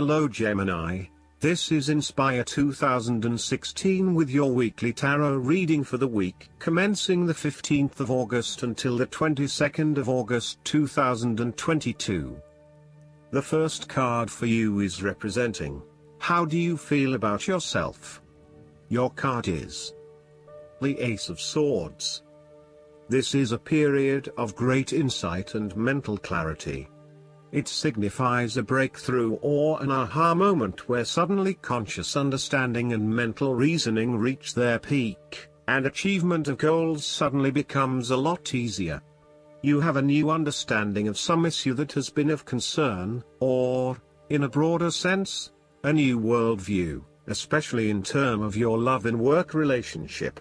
Hello Gemini, this is Inspire 2016 with your weekly tarot reading for the week commencing the 15th of August until the 22nd of August 2022. The first card for you is representing, how do you feel about yourself? Your card is the Ace of Swords. This is a period of great insight and mental clarity. It signifies a breakthrough or an aha moment where suddenly conscious understanding and mental reasoning reach their peak, and achievement of goals suddenly becomes a lot easier. You have a new understanding of some issue that has been of concern, or, in a broader sense, a new worldview, especially in terms of your love and work relationship.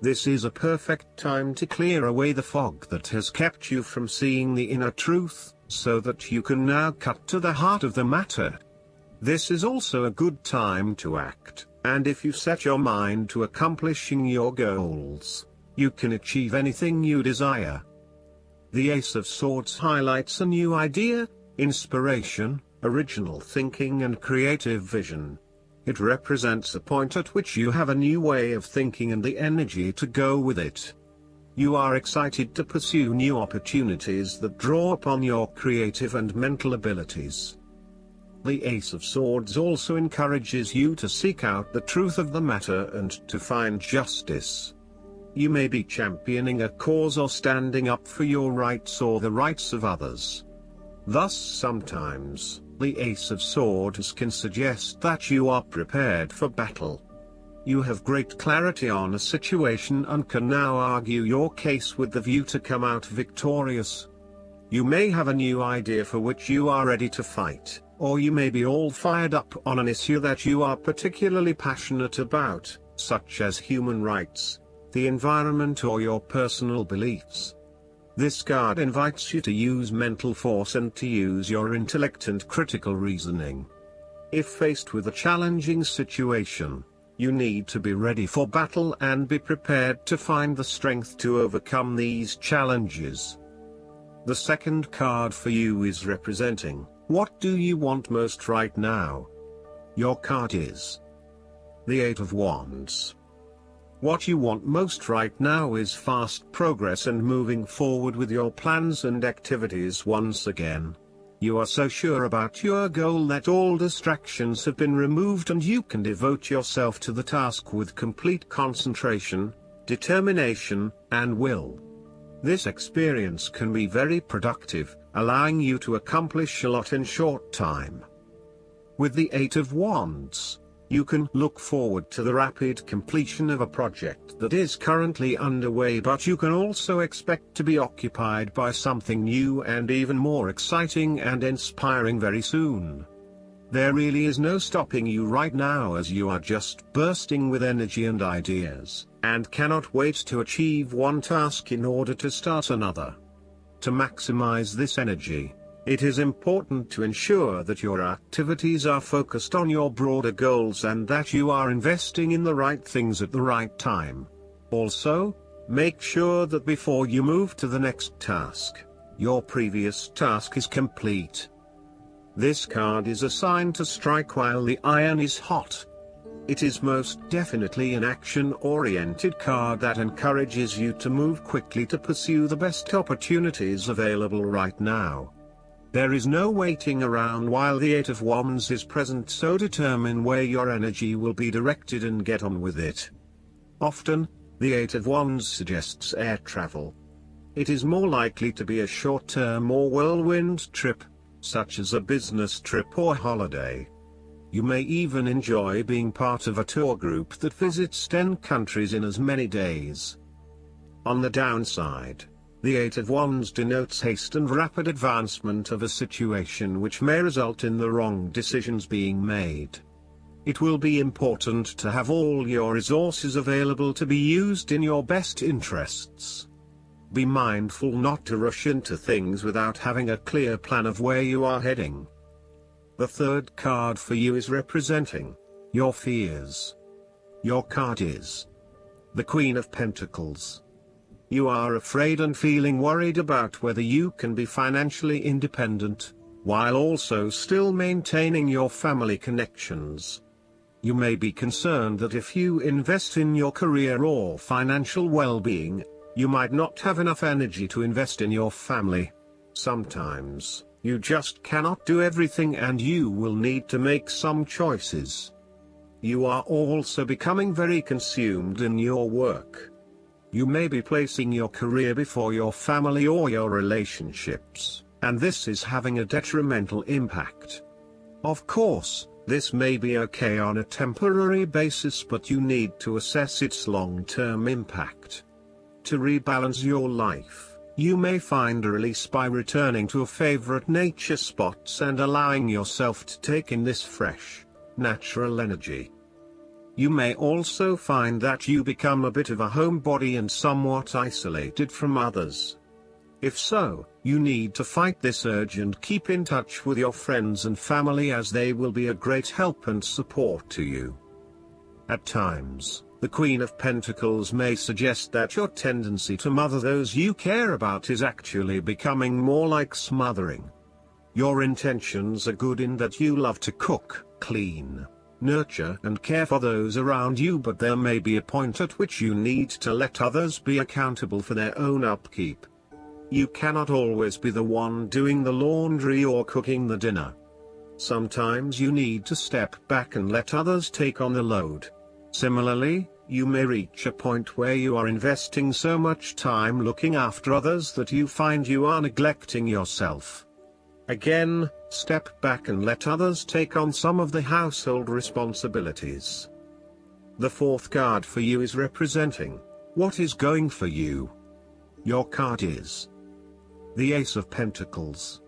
This is a perfect time to clear away the fog that has kept you from seeing the inner truth, so that you can now cut to the heart of the matter. This is also a good time to act, and if you set your mind to accomplishing your goals, you can achieve anything you desire. The Ace of Swords highlights a new idea, inspiration, original thinking and creative vision. It represents a point at which you have a new way of thinking and the energy to go with it. You are excited to pursue new opportunities that draw upon your creative and mental abilities. The Ace of Swords also encourages you to seek out the truth of the matter and to find justice. You may be championing a cause or standing up for your rights or the rights of others. Thus sometimes, the Ace of Swords can suggest that you are prepared for battle. You have great clarity on a situation and can now argue your case with the view to come out victorious. You may have a new idea for which you are ready to fight, or you may be all fired up on an issue that you are particularly passionate about, such as human rights, the environment or your personal beliefs. This card invites you to use mental force and to use your intellect and critical reasoning. If faced with a challenging situation, you need to be ready for battle and be prepared to find the strength to overcome these challenges. The second card for you is representing, what do you want most right now? Your card is the Eight of Wands. What you want most right now is fast progress and moving forward with your plans and activities once again. You are so sure about your goal that all distractions have been removed and you can devote yourself to the task with complete concentration, determination, and will. This experience can be very productive, allowing you to accomplish a lot in short time. With the Eight of Wands, you can look forward to the rapid completion of a project that is currently underway, but you can also expect to be occupied by something new and even more exciting and inspiring very soon. There really is no stopping you right now, as you are just bursting with energy and ideas, and cannot wait to achieve one task in order to start another. To maximize this energy, it is important to ensure that your activities are focused on your broader goals and that you are investing in the right things at the right time. Also, make sure that before you move to the next task, your previous task is complete. This card is a sign to strike while the iron is hot. It is most definitely an action-oriented card that encourages you to move quickly to pursue the best opportunities available right now. There is no waiting around while the Eight of Wands is present, so determine where your energy will be directed and get on with it. Often, the Eight of Wands suggests air travel. It is more likely to be a short-term or whirlwind trip, such as a business trip or holiday. You may even enjoy being part of a tour group that visits 10 countries in as many days. On the downside, the Eight of Wands denotes haste and rapid advancement of a situation which may result in the wrong decisions being made. It will be important to have all your resources available to be used in your best interests. Be mindful not to rush into things without having a clear plan of where you are heading. The third card for you is representing your fears. Your card is the Queen of Pentacles. You are afraid and feeling worried about whether you can be financially independent. while also still maintaining your family connections. You may be concerned that if you invest in your career or financial well-being, you might not have enough energy to invest in your family. Sometimes, you just cannot do everything and you will need to make some choices. You are also becoming very consumed in your work. You may be placing your career before your family or your relationships, and this is having a detrimental impact. Of course, this may be okay on a temporary basis, but you need to assess its long-term impact. To rebalance your life, you may find a release by returning to a favorite nature spots and allowing yourself to take in this fresh, natural energy. You may also find that you become a bit of a homebody and somewhat isolated from others. If so, you need to fight this urge and keep in touch with your friends and family, as they will be a great help and support to you. At times, the Queen of Pentacles may suggest that your tendency to mother those you care about is actually becoming more like smothering. Your intentions are good in that you love to cook, clean, nurture and care for those around you, but there may be a point at which you need to let others be accountable for their own upkeep. You cannot always be the one doing the laundry or cooking the dinner. Sometimes you need to step back and let others take on the load. Similarly, you may reach a point where you are investing so much time looking after others that you find you are neglecting yourself. Again, step back and let others take on some of the household responsibilities. The fourth card for you is representing what is going for you. Your card is the Ace of Pentacles.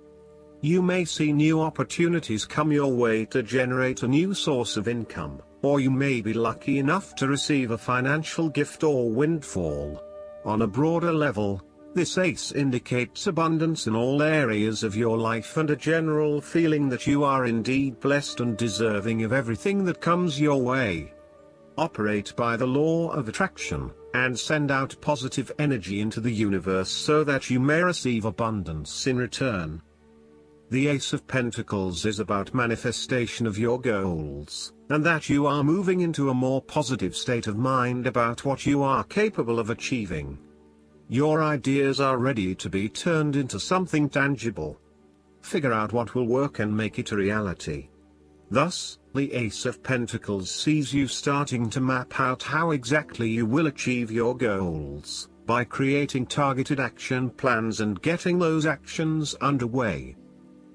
You may see new opportunities come your way to generate a new source of income, or you may be lucky enough to receive a financial gift or windfall. On a broader level, this ace indicates abundance in all areas of your life and a general feeling that you are indeed blessed and deserving of everything that comes your way. Operate by the law of attraction, and send out positive energy into the universe so that you may receive abundance in return. The Ace of Pentacles is about manifestation of your goals, and that you are moving into a more positive state of mind about what you are capable of achieving. Your ideas are ready to be turned into something tangible. Figure out what will work and make it a reality. Thus, the Ace of Pentacles sees you starting to map out how exactly you will achieve your goals, by creating targeted action plans and getting those actions underway.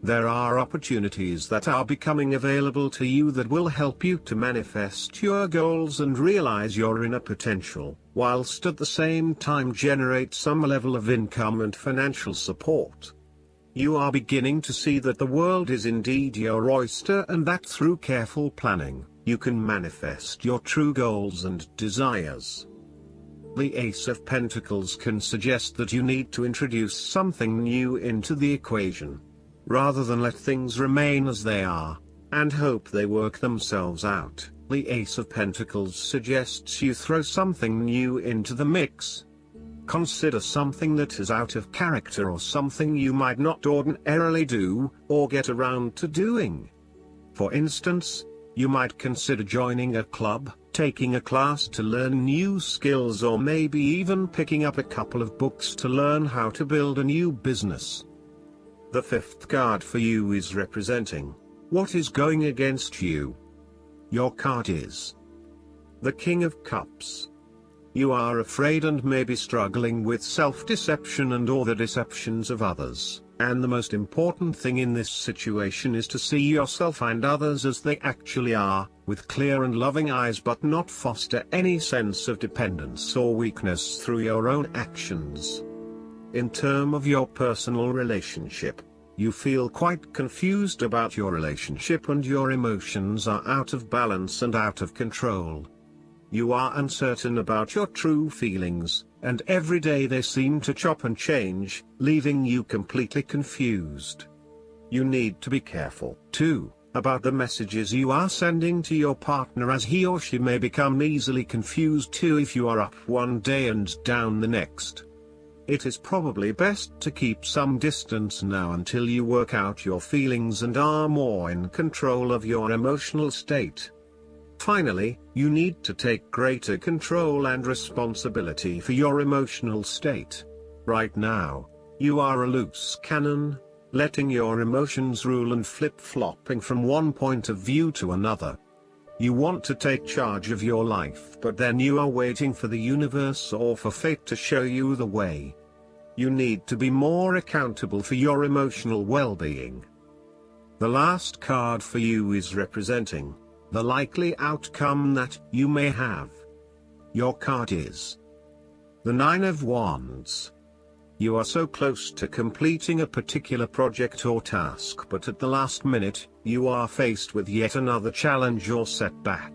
There are opportunities that are becoming available to you that will help you to manifest your goals and realize your inner potential, whilst at the same time generate some level of income and financial support. You are beginning to see that the world is indeed your oyster, and that through careful planning, you can manifest your true goals and desires. The Ace of Pentacles can suggest that you need to introduce something new into the equation, rather than let things remain as they are, and hope they work themselves out. The Ace of Pentacles suggests you throw something new into the mix. Consider something that is out of character or something you might not ordinarily do, or get around to doing. For instance, you might consider joining a club, taking a class to learn new skills, or maybe even picking up a couple of books to learn how to build a new business. The fifth card for you is representing what is going against you. Your card is the King of Cups. You are afraid and may be struggling with self-deception and or the deceptions of others, and the most important thing in this situation is to see yourself and others as they actually are, with clear and loving eyes, but not foster any sense of dependence or weakness through your own actions. In terms of your personal relationship, you feel quite confused about your relationship and your emotions are out of balance and out of control. You are uncertain about your true feelings, and every day they seem to chop and change, leaving you completely confused. You need to be careful, too, about the messages you are sending to your partner, as he or she may become easily confused too if you are up one day and down the next. It is probably best to keep some distance now until you work out your feelings and are more in control of your emotional state. Finally, you need to take greater control and responsibility for your emotional state. Right now, you are a loose cannon, letting your emotions rule and flip-flopping from one point of view to another. You want to take charge of your life, but then you are waiting for the universe or for fate to show you the way. You need to be more accountable for your emotional well-being. The last card for you is representing the likely outcome that you may have. Your card is the Nine of Wands. You are so close to completing a particular project or task, but at the last minute, you are faced with yet another challenge or setback.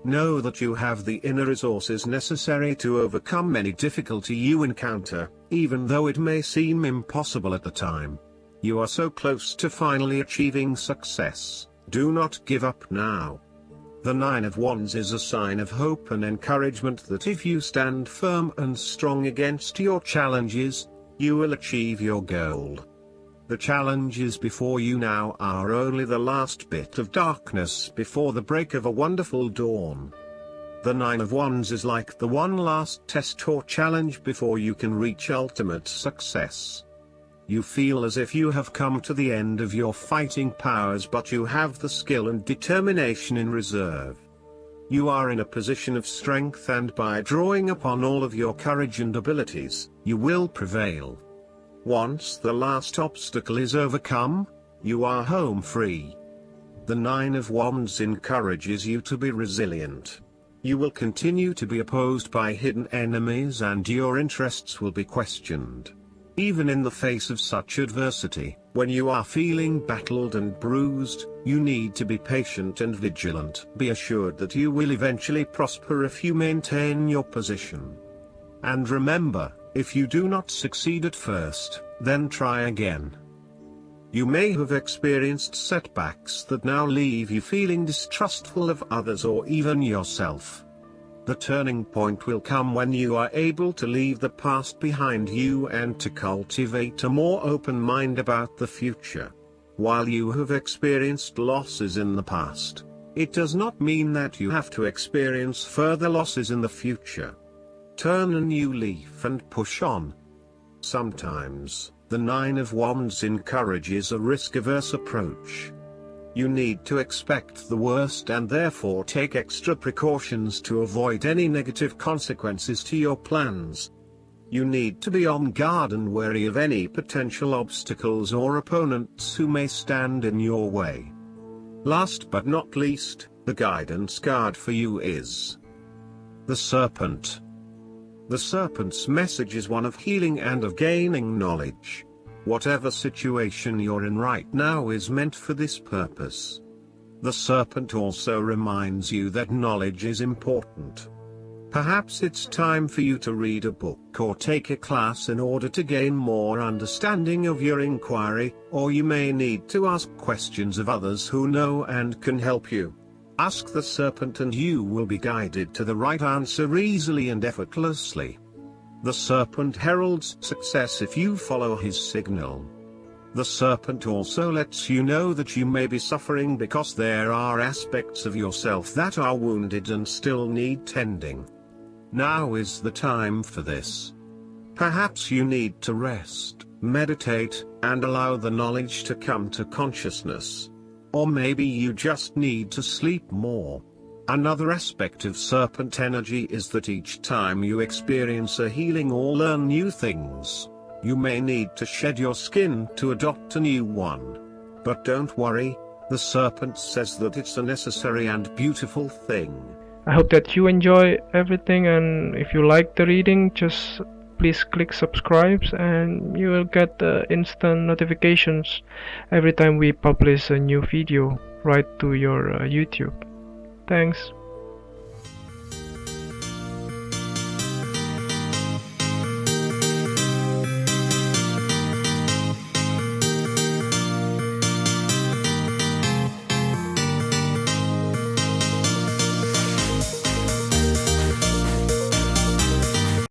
Know that you have the inner resources necessary to overcome any difficulty you encounter, even though it may seem impossible at the time. You are so close to finally achieving success. Do not give up now. The Nine of Wands is a sign of hope and encouragement that if you stand firm and strong against your challenges, you will achieve your goal. The challenges before you now are only the last bit of darkness before the break of a wonderful dawn. The Nine of Wands is like the one last test or challenge before you can reach ultimate success. You feel as if you have come to the end of your fighting powers, but you have the skill and determination in reserve. You are in a position of strength, and by drawing upon all of your courage and abilities, you will prevail. Once the last obstacle is overcome, you are home free. The Nine of Wands encourages you to be resilient. You will continue to be opposed by hidden enemies, and your interests will be questioned. Even in the face of such adversity, when you are feeling battled and bruised, you need to be patient and vigilant. Be assured that you will eventually prosper if you maintain your position. And remember, if you do not succeed at first, then try again. You may have experienced setbacks that now leave you feeling distrustful of others or even yourself. The turning point will come when you are able to leave the past behind you and to cultivate a more open mind about the future. While you have experienced losses in the past, it does not mean that you have to experience further losses in the future. Turn a new leaf and push on. Sometimes, the Nine of Wands encourages a risk-averse approach. You need to expect the worst and therefore take extra precautions to avoid any negative consequences to your plans. You need to be on guard and wary of any potential obstacles or opponents who may stand in your way. Last but not least, the guidance card for you is the Serpent. The Serpent's message is one of healing and of gaining knowledge. Whatever situation you're in right now is meant for this purpose. The Serpent also reminds you that knowledge is important. Perhaps it's time for you to read a book or take a class in order to gain more understanding of your inquiry, or you may need to ask questions of others who know and can help you. Ask the Serpent and you will be guided to the right answer easily and effortlessly. The Serpent heralds success if you follow his signal. The Serpent also lets you know that you may be suffering because there are aspects of yourself that are wounded and still need tending. Now is the time for this. Perhaps you need to rest, meditate, and allow the knowledge to come to consciousness. Or maybe you just need to sleep more. Another aspect of Serpent energy is that each time you experience a healing or learn new things, you may need to shed your skin to adopt a new one. But don't worry, the Serpent says that it's a necessary and beautiful thing. I hope that you enjoy everything, and if you like the reading, just please click subscribe and you will get instant notifications every time we publish a new video right to your YouTube. Thanks.